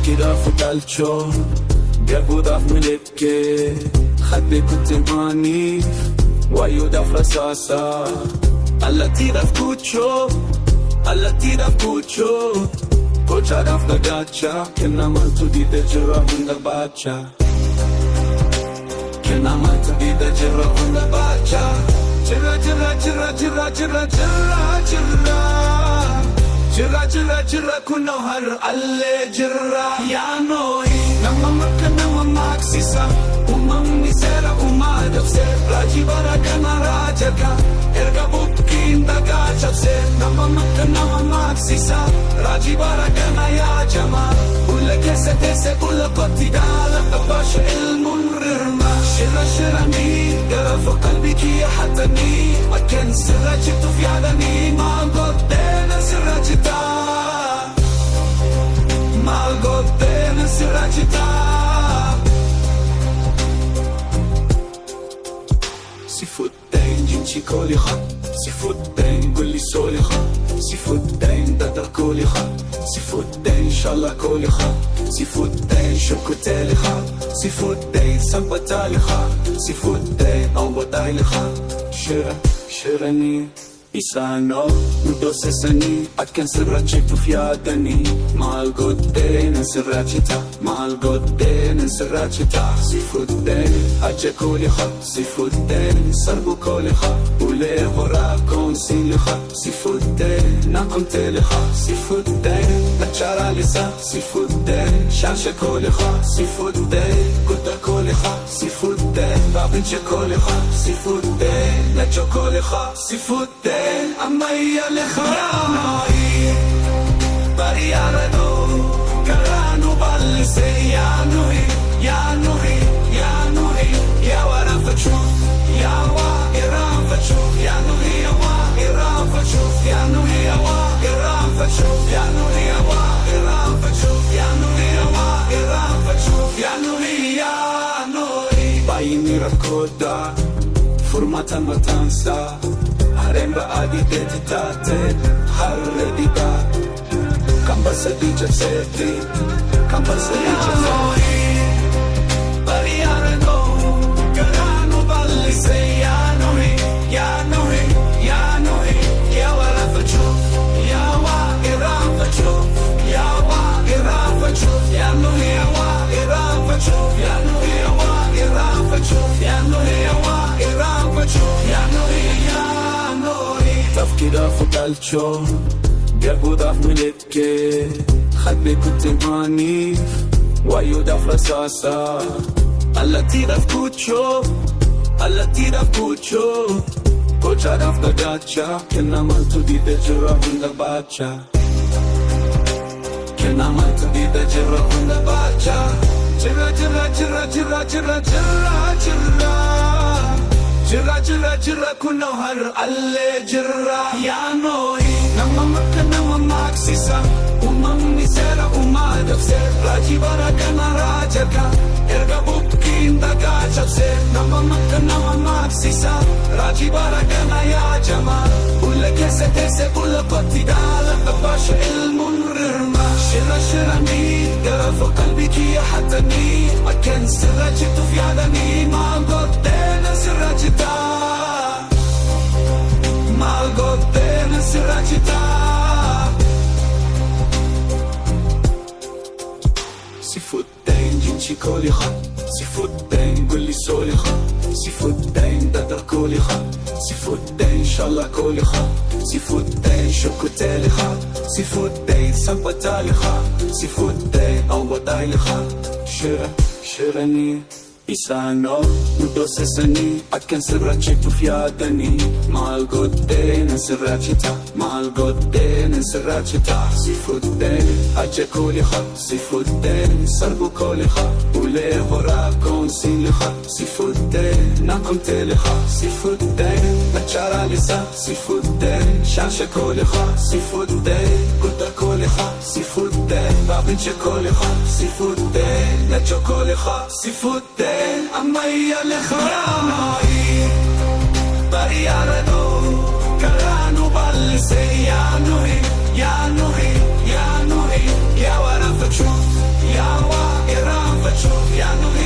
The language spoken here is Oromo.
تفكيرها فوق الشوق قلبه ضعف من البكي خدي كنت مانيف وأيودا في رصاصة alla tira scuccio Cocia da flagaccia Che namanto di te gerra una baccia Che namanto di te gerra una baccia Gerra kunno har alle gerra Ya noi Nama makka nama maksisa Umam misera umadaf se Raji baraka na rajaka Erga bukkin daga chapse Nama makka nama maksisa Raji baraka na ya jama Ulla kese tese ulla qatti dala Tabash ilmun rirma Shira ni Gara fo qalbiki ya hatani Akken sirra jibtu fi adani Ma goddena sirra jita Ma goddena sirra jita سيفوتين جنشي كولي خا سيفوتين قولي سولي خا سيفوتين دادر كولي خا سيفوتين شالله كولي خا سيفوتين شوكوتيلي خا سيفوتين سمبتالي خا سيفوتين أوبوتايلي خا شرني Isano, nudo sesani Atken sirraċitu fjadani Mal godden sirraċita Mal godden sirraċita Sifudden ħagġe kuliħa Sifudden sarbu kuliħa Ule ħora konsin liħa Sifudden nakum teliħa Sifudden naċċara lisa Sifudden xaxe kuliħa Sifudden kudda kuliħa Sifudden babinċe kuliħa Sifudden naċċo kuliħa Sifudden Amma hija liħa Barjaradu Karanu balli se januhi Ya wara faċuf Ya wa iran faċuf Januhi ya wa iran faċuf Januhi ya wa iran faċuf Januhi ya wa iran faċuf Januhi ya wa iran faċuf Januhi Bajni rakkoda Formata ma tansa Harem baqadi identitate Harredi ba Kamba sadiġa seti Kamba sadiġa seti Barjarano Karanu balli se januhi Ya wara faċuf Ya wa iran faċuf Ya wa iran faċuf Januhi ya wa iran faċuf Januhi ya wa iran faċuf Januhi ya wa iran faċuf Januhi تفكيرها فوق الشوق قلبه ضعف من البكي خدني كنت مانيف وأيودا في رصاصة alla tira scuccio Cocia da flagaccia Che namanto di te gerra una baccia Che namanto di te gerra una baccia Jirra kunno har alle jirra Ya noi Nama makka nama maksisa Umam misera umadaf se Raji baraka na rajaka Erga bukkin daga chapse Nama makka nama maksisa Raji baraka na ya jama Ulla kese tese ulla qatti dala Tabash ilmun rirma Shira ni Gara fo qalbiki ya hatani Akken sirra jibtu fi adani Ma goddena sirra jita Ma goddena sirra jita Sifudden jinċi koliħa Sifudden gulli soliħa Sifudden dadar koliħa Sifudden xalla koliħa Sifudden xokuteliħa Sifudden sampataliħa Sifudden awwadajliħa Xirani Isano, udosesani, akan sirrace kufyadani Malgodde nan sirracita, malgodde nan sirracita Sifudde, aje koliha, sifudde, sarbu koliha Ule hora konsin liha, sifudde, nakum teliha Sifudde, achara lisa, sifudde, shasha koliha Sifudde, kuta koliha, sifudde, babinche koliha Sifudde, nacho koliha, sifudde Amaya lekharani Bariyarano Karano balse Ya nuhi Ya nuhi Ya nuhi Ya wara fachu Ya wa iran fachu Ya nuhi